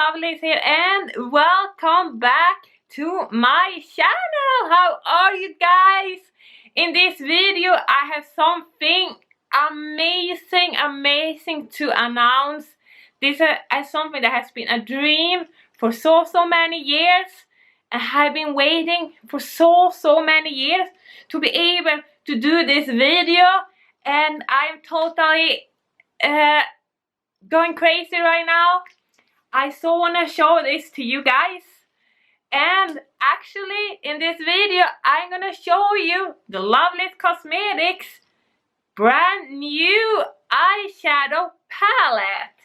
Lovelace here, and welcome back to my channel. How are you guys? In this video I have something amazing to announce. This is something that has been a dream for so many years, and I've been waiting for so many years to be able to do this video, and I'm totally going crazy right now. I so want to show this to you guys, and actually in this video I'm gonna show you the Lovelace Cosmetics brand new eyeshadow palette,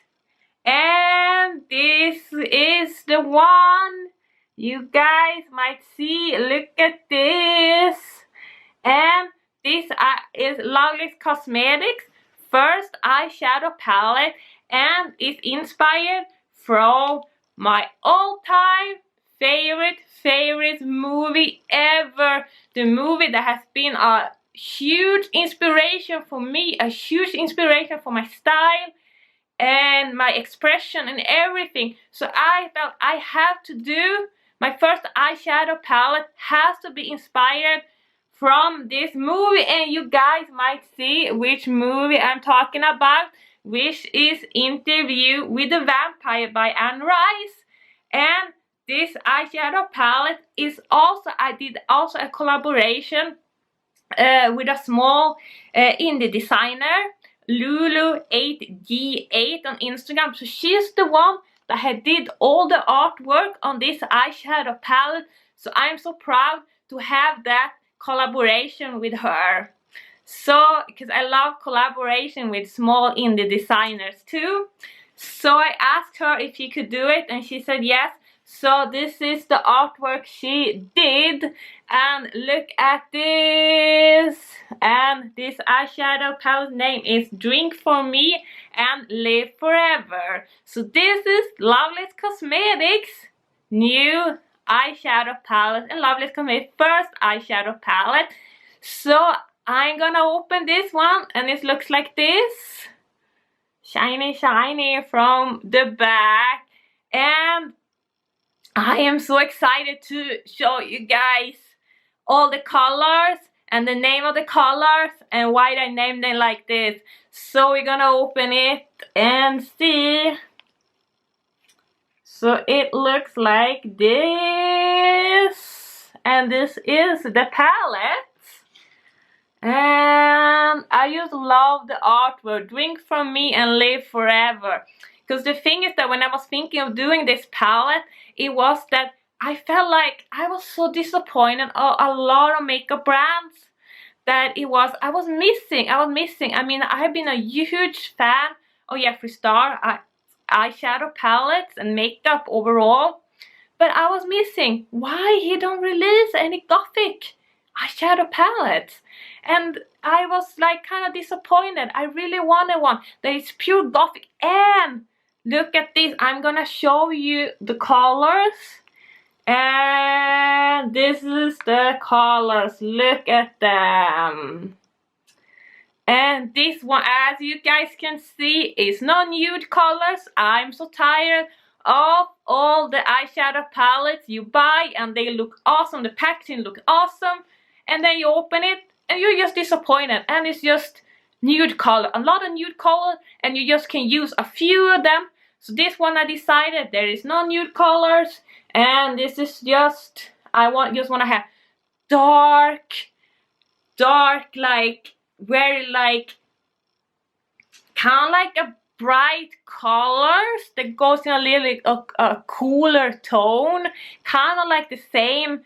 and this is the one you guys might see. Look at this, and this is Lovelace Cosmetics first eyeshadow palette, and it's inspired from my all-time favorite movie ever. The movie that has been a huge inspiration for me, a huge inspiration for my style and my expression and everything. So I felt I have to do my first eyeshadow palette has to be inspired from this movie, and you guys might see which movie I'm talking about, which is Interview with the Vampire by Anne Rice. And this eyeshadow palette is also, I did also a collaboration with a small indie designer, Lulu8G8 on Instagram. So she's the one that had did all the artwork on this eyeshadow palette. So I'm so proud to have that collaboration with her. So, because I love collaboration with small indie designers too. So I asked her if she could do it, and she said yes. So this is the artwork she did, and look at this. And this eyeshadow palette name is Drink For Me and Live Forever. So this is Lovelace Cosmetics new eyeshadow palette, and Lovelace Cosmetics first eyeshadow palette. So I'm gonna open this one, and it looks like this, shiny from the back, and I am so excited to show you guys all the colors and the name of the colors and why I named them like this. So we're gonna open it and see. So it looks like this, and this is the palette. And I just love the artwork, Drink From Me and Live Forever. Because the thing is that when I was thinking of doing this palette, it was that I felt like I was so disappointed of a lot of makeup brands that I was missing. I mean, I have been a huge fan of Jeffree Star eyeshadow palettes and makeup overall, but I was missing why he don't release any gothic eyeshadow palettes, and I was like kind of disappointed. I really wanted one that is pure gothic. And look at this, I'm gonna show you the colors, and this is the colors, look at them. And this one, as you guys can see, is no nude colors. I'm so tired of all the eyeshadow palettes you buy and they look awesome, the packaging look awesome, and then you open it and you're just disappointed, and it's just nude color, a lot of nude color, and you just can use a few of them. So this one I decided there is no nude colors, and this is just, just want to have dark, like very like kind of like a bright colors that goes in a little a cooler tone, kind of like the same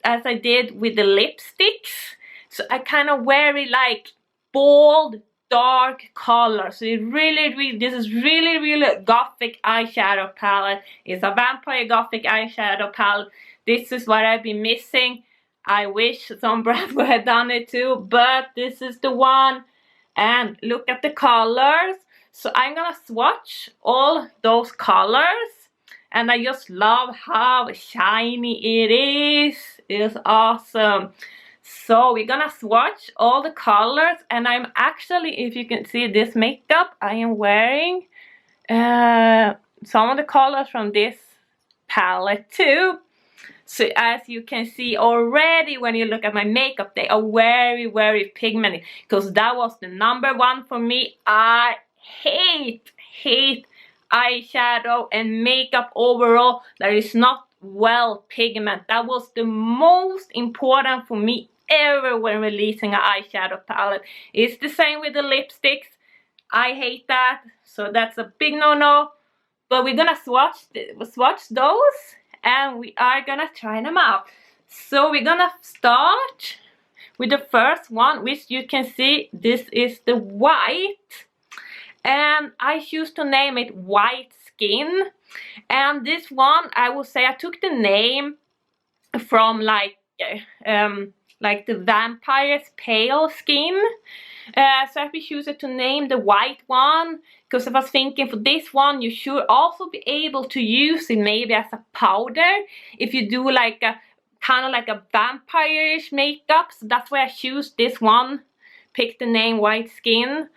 as I did with the lipsticks. So I kind of very like bold dark colors. So it really this is really gothic eyeshadow palette. It's a vampire gothic eyeshadow palette. This is what I've been missing. I wish some brands would have done it too, but this is the one. And look at the colors. So I'm gonna swatch all those colors, and I just love how shiny it is. It's awesome. So we're gonna swatch all the colors, and I'm actually, if you can see this makeup I am wearing, some of the colors from this palette too. So as you can see already when you look at my makeup, they are very, very pigmented, because that was the #1 for me. I hate eyeshadow and makeup overall that is not well pigmented. That was the most important for me ever when releasing an eyeshadow palette. It's the same with the lipsticks. I hate that, so that's a big no-no. But we're gonna swatch those, and we are gonna try them out. So we're gonna start with the first one, which you can see, this is the white, and I choose to name it White Skin. And this one, I will say I took the name from like the vampire's pale skin. So I choose to name the white one, because I was thinking for this one you should also be able to use it maybe as a powder if you do like a kind of like a vampire-ish makeup. So that's why I choose this one, pick the name White Skin.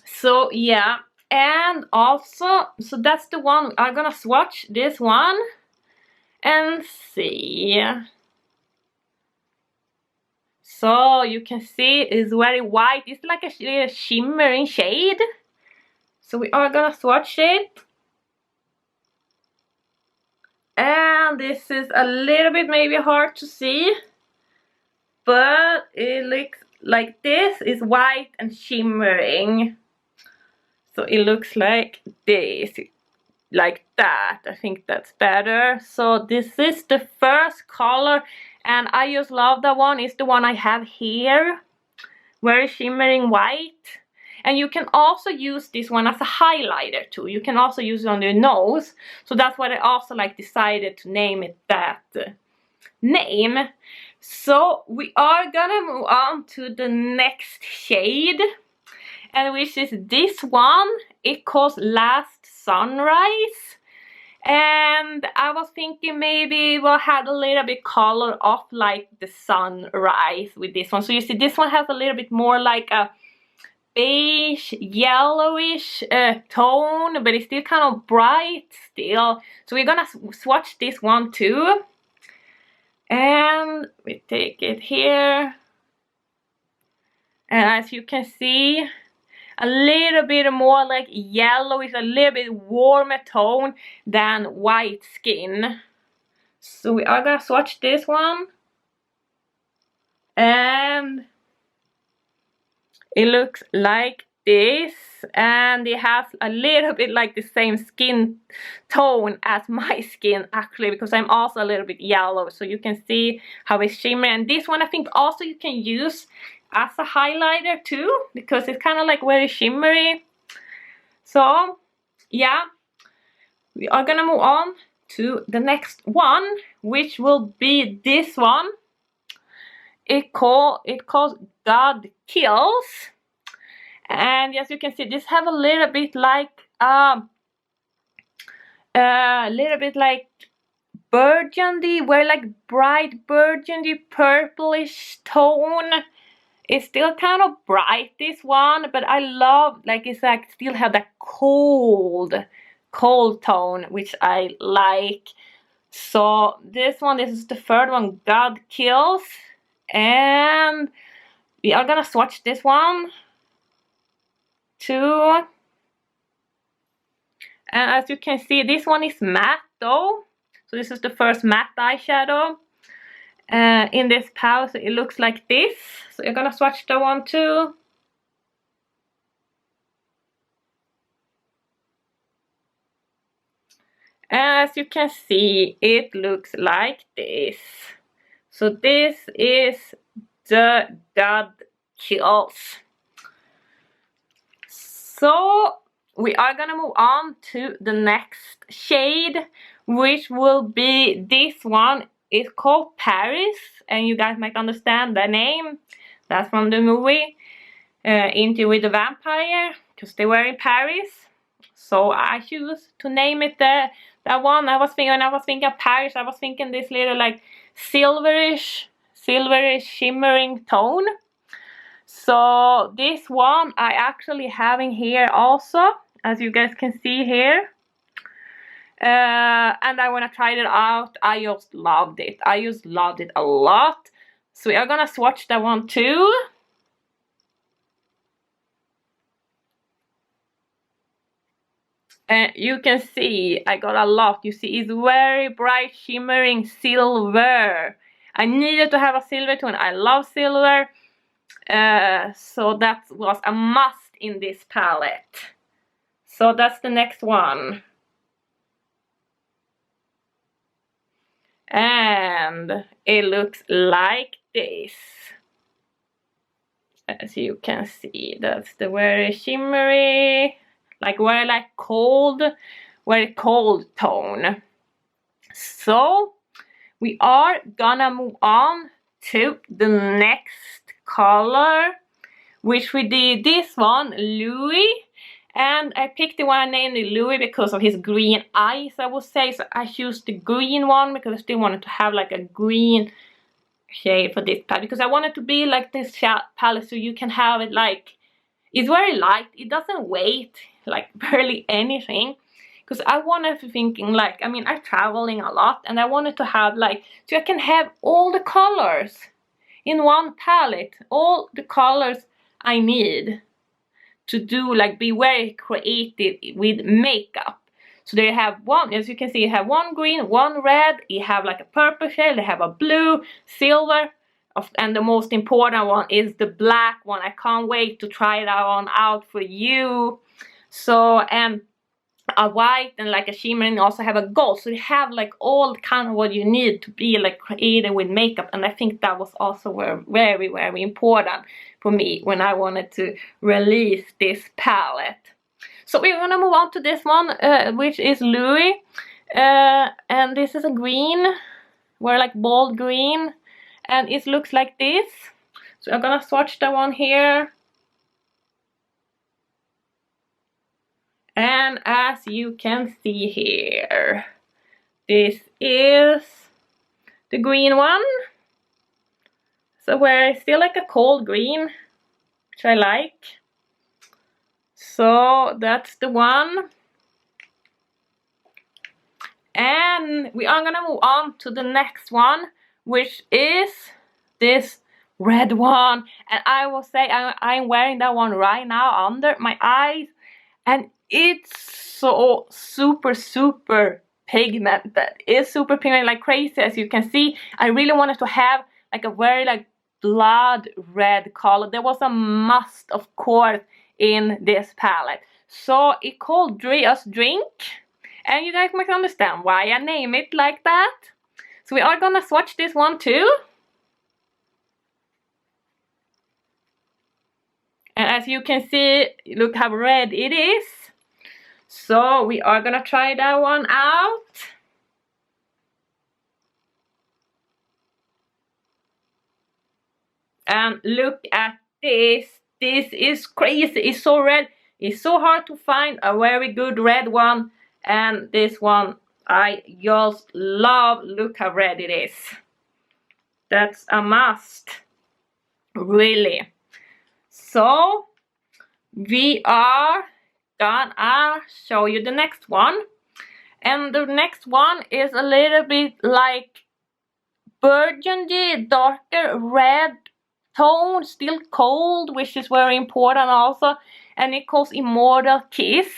So yeah, and also, so that's the one I'm gonna swatch this one and see. So you can see it's very white. It's like a shimmering shade. So we are gonna swatch it. And this is a little bit maybe hard to see, but it looks like this is white and shimmering. So it looks like this, like that. I think that's better. So this is the first color, and I just love that one. It's the one I have here, very shimmering white. And you can also use this one as a highlighter too. You can also use it on your nose. So that's why I also like decided to name it that name. So we are gonna move on to the next shade, and which is this one. It calls Last Sunrise. And I was thinking maybe we'll have a little bit color of like the sunrise with this one. So you see this one has a little bit more like a beige yellowish tone, but it's still kind of bright still. So we're gonna swatch this one too, and we take it here, and as you can see, a little bit more like yellow, is a little bit warmer tone than White Skin. So we are gonna swatch this one, and it looks like this, and it has a little bit like the same skin tone as my skin actually, because I'm also a little bit yellow. So you can see how it's shimmering. And this one I think also you can use as a highlighter too, because it's kind of like very shimmery. So yeah, we are gonna move on to the next one, which will be this one. It calls God Kills, and as you can see, this have a little bit like burgundy, very like bright burgundy purplish tone. It's still kind of bright, this one, but I love like it's like still have that cold tone, which I like. So this is the third one, God Kills. And we are gonna swatch this one too. And as you can see, this one is matte though. So this is the first matte eyeshadow in this palette. So it looks like this. So you're gonna swatch that one too. And as you can see, it looks like this. So this is the God Kills. So we are gonna move on to the next shade, which will be this one. It's called Paris, and you guys might understand the name. That's from the movie Interview with the Vampire, because they were in Paris. So I choose to name it that one. When I was thinking of Paris, I was thinking this little like silverish shimmering tone. So this one I actually have in here also. as you guys can see here. And when I tried it out, I just loved it. I just loved it a lot. So we are gonna swatch that one too. And you can see I got a lot. You see, it's very bright shimmering silver. I needed to have a silver tone. I love silver. So that was a must in this palette. So that's the next one. And it looks like this. As you can see, that's the very shimmery, like very cold tone. So we are gonna move on to the next color, which we did this one, Louis. And I picked the one I named it Louis because of his green eyes, I would say. So I chose the green one because I still wanted to have like a green shade for this palette, because I want it to be like this palette so you can have it like, it's very light, it doesn't weigh like barely anything, because I wanted to thinking like, I mean, I'm traveling a lot and I wanted to have like, so I can have all the colors in one palette, all the colors I need to do, like, be very creative with makeup. So they have one, as you can see, you have one green, one red, you have like a purple shade, they have a blue, silver, and the most important one is the black one. I can't wait to try that one out for you. So, and a white and like a shimmer, and also have a gold. So you have like all kind of what you need to be like creative with makeup, and I think that was also very, very important for me when I wanted to release this palette. So we're gonna move on to this one, which is Louis, and this is a green, we're like bold green, and it looks like this. So I'm gonna swatch that one here. And as you can see here, this is the green one. So where it's still like a cold green, which I like. So that's the one. And we are gonna move on to the next one, which is this red one. And I will say I'm wearing that one right now under my eyes. And it's so super pigmented. It's super pigmented like crazy, as you can see. I really wanted to have like a very like blood red color. There was a must, of course, in this palette. So it called Just Drink. And you guys might understand why I name it like that. So we are gonna swatch this one too. And as you can see, look how red it is. So we are gonna try that one out. And look at this. This is crazy. It's so red. It's so hard to find a very good red one. And this one I just love. Look how red it is. That's a must. Really. So we are gonna show you the next one. And the next one is a little bit like burgundy, darker red tone, still cold, which is very important also. And it calls Immortal Kiss.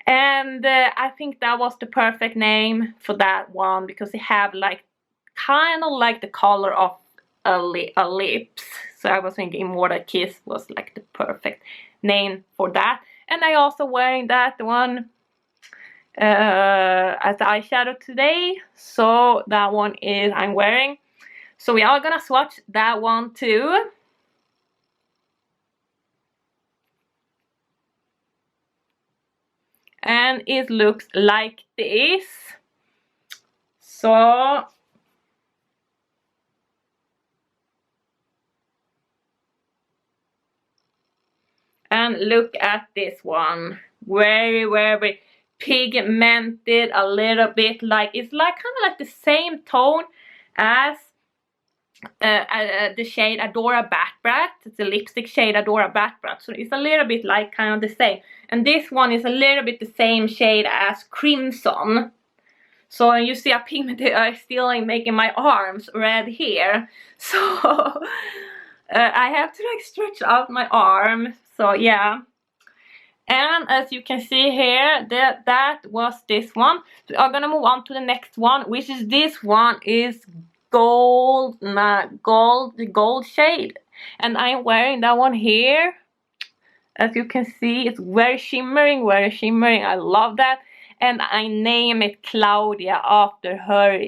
And I think that was the perfect name for that one, because it have like kind of like the color of a lips. So I was thinking Immortal Kiss was like the perfect name for that. And I also wearing that one as the eyeshadow today. So that one is I'm wearing. So we are gonna swatch that one too. And it looks like this. So and look at this one. Very pigmented, a little bit like, it's like kind of like the same tone as the shade Adora Bat Brat. It's a lipstick shade Adora Bat Brat, so it's a little bit like kind of the same. And this one is a little bit the same shade as Crimson. So you see a pigmented, I still like making my arms red here. So I have to like stretch out my arms. So yeah. And as you can see here, that was this one. So I'm gonna move on to the next one, which is this one is gold, the gold shade. And I'm wearing that one here. As you can see, it's very shimmering, very shimmering. I love that. And I name it Claudia after her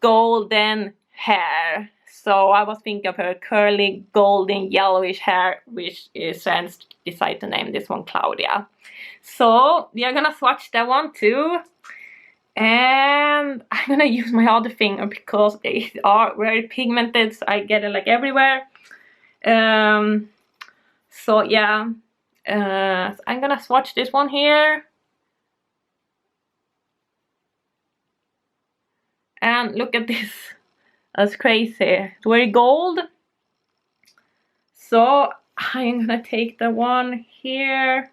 golden hair. So I was thinking of her curly golden yellowish hair, which is and decided to name this one Claudia. So we are gonna swatch that one too. And I'm gonna use my other finger because they are very pigmented, so I get it like everywhere. So yeah, so I'm gonna swatch this one here. And look at this, that's crazy, it's very gold. So I'm gonna take the one here.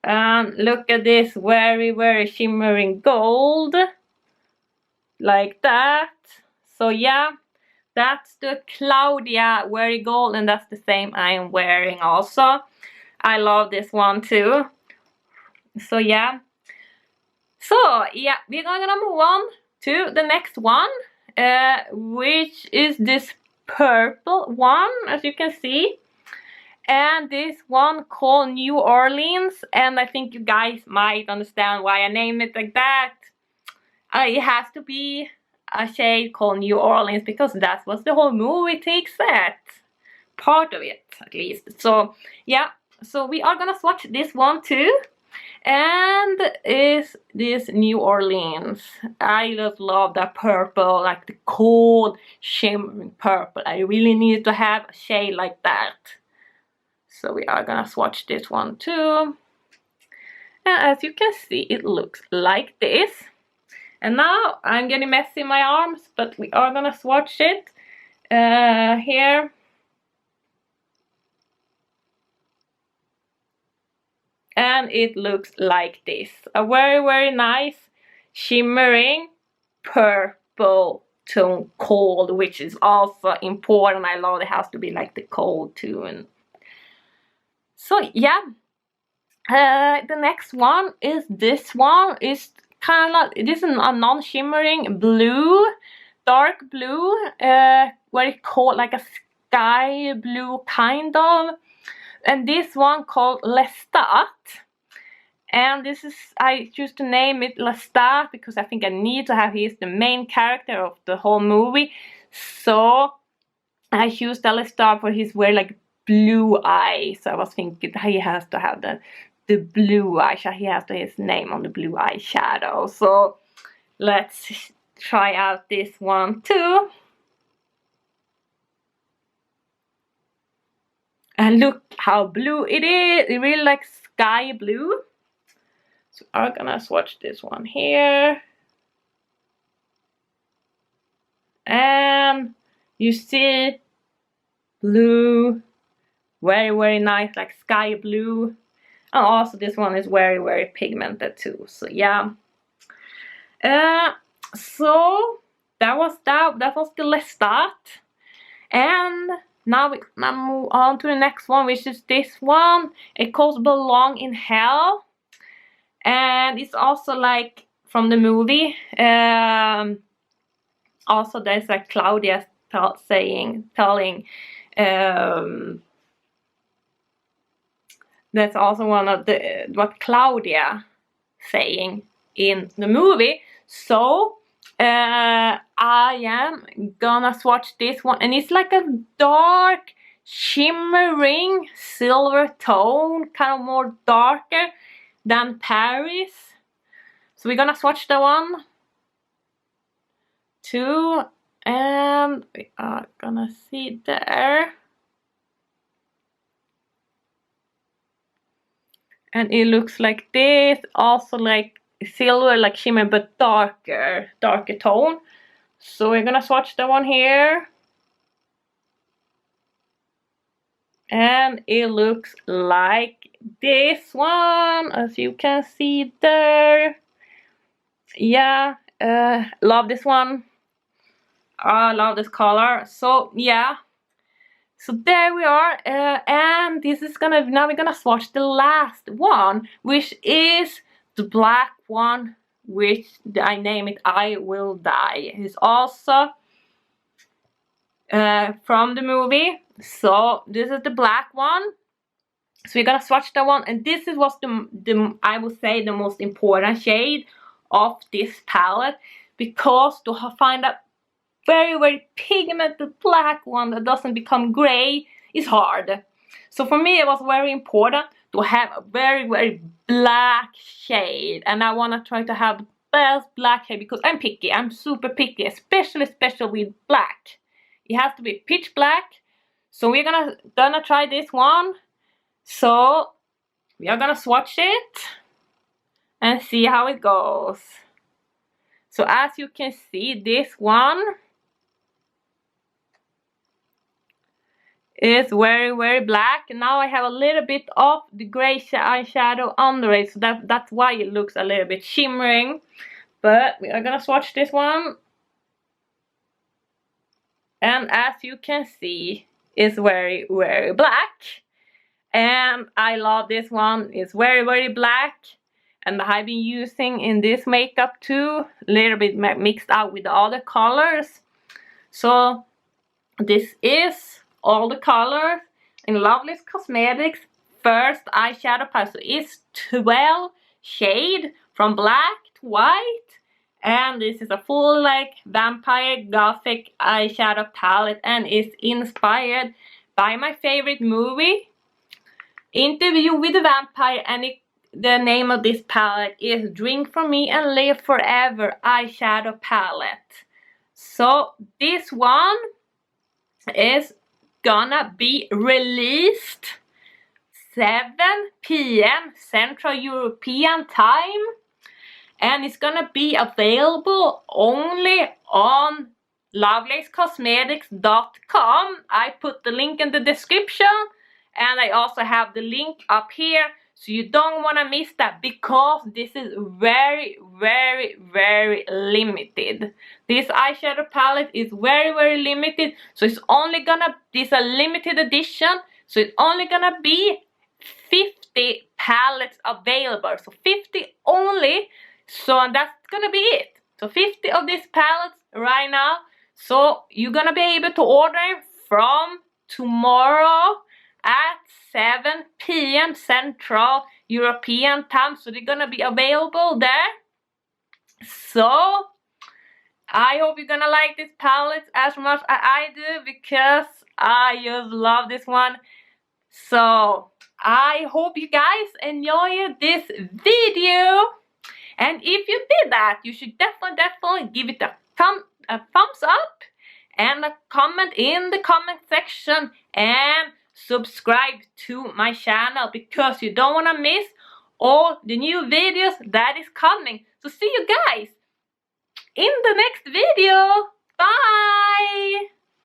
And look at this, very, very shimmering gold. Like that. So yeah, that's the Claudia very gold, and that's the same I am wearing also. I love this one too. So yeah. So yeah, we're gonna move on to the next one, which is this purple one, as you can see. And this one called New Orleans, and I think you guys might understand why I name it like that. It has to be a shade called New Orleans because that's what the whole movie takes at. Part of it, at least. So yeah, so we are gonna swatch this one too. And is this New Orleans. I just love that purple, like the cold shimmering purple. I really needed to have a shade like that. So we are gonna swatch this one too. And as you can see, it looks like this. And now I'm getting messy in my arms, but we are gonna swatch it here. And it looks like this. A very, very nice shimmering purple tone cold, which is also important. I love it has to be like the cold too. And so yeah, the next one is this one. Is kind of like, this is a non-shimmering blue, dark blue, very cold, like a sky blue kind of. And this one called Lestat. And this is, I choose to name it Lestat because I think I need to have, he's the main character of the whole movie. So I choose the Lestat for his very like blue eyes. So I was thinking he has to have the blue eyeshadow. He has to have his name on the blue eyeshadow. So let's try out this one too. And look how blue it is. It really like sky blue. So I'm gonna swatch this one here. And you see blue, very, very nice, like sky blue. And also this one is very, very pigmented too. So yeah. So that was the Lestat. And now we move on to the next one, which is this one. It calls Belong in Hell. And it's also like from the movie. Also there's like Claudia telling that's also one of the what Claudia saying in the movie. So I am gonna swatch this one, and it's like a dark shimmering silver tone, kind of more darker than Paris. So we're gonna swatch the one too, and we are gonna see there. And it looks like this, also like silver like shimmer but darker tone. So we're gonna swatch the one here. And it looks like this one, as you can see there. Yeah, love this one. I love this color. So yeah, so there we are. And this is now we're gonna swatch the last one, which is the black one, which I name it I Will Die. It's also from the movie. So this is the black one. So we're gonna swatch that one, and this is what's the I would say the most important shade of this palette, because to find a very pigmented black one that doesn't become gray is hard. So for me it was very important to have a very black shade, and I wanna try to have the best black shade because I'm picky. I'm super picky, especially with black. It has to be pitch black. So we're gonna try this one. So we are gonna swatch it and see how it goes. So as you can see, this one is very black. Now I have a little bit of the gray eyeshadow under it, so that's why it looks a little bit shimmering. But we are gonna swatch this one, and as you can see, it's very black. And I love this one. It's very black, and I've been using in this makeup too, a little bit mixed out with the other colors. So this is all the colors in Lovelace Cosmetics first eyeshadow palette. So it's 12 shades from black to white, and this is a full like vampire gothic eyeshadow palette, and it's inspired by my favorite movie, Interview with the Vampire, and the name of this palette is Drink For Me and Live Forever eyeshadow palette. So this one is gonna be released 7 p.m. Central European time, and it's gonna be available only on lovelacecosmetics.com. I put the link in the description, and I also have the link up here, so you don't want to miss that, because this is very limited. This eyeshadow palette is very limited, so it's only gonna, this is a limited edition, so it's only gonna be 50 palettes available, so 50 only. So that's gonna be it. So 50 of these palettes right now. So you're gonna be able to order from tomorrow at 7 p.m. Central European time. So they're gonna be available there. So I hope you're gonna like this palette as much as I do, because I just love this one. So I hope you guys enjoyed this video, and if you did that, you should definitely give it a thumbs up and a comment in the comment section, and subscribe to my channel, because you don't want to miss all the new videos that is coming. So see you guys in the next video. Bye!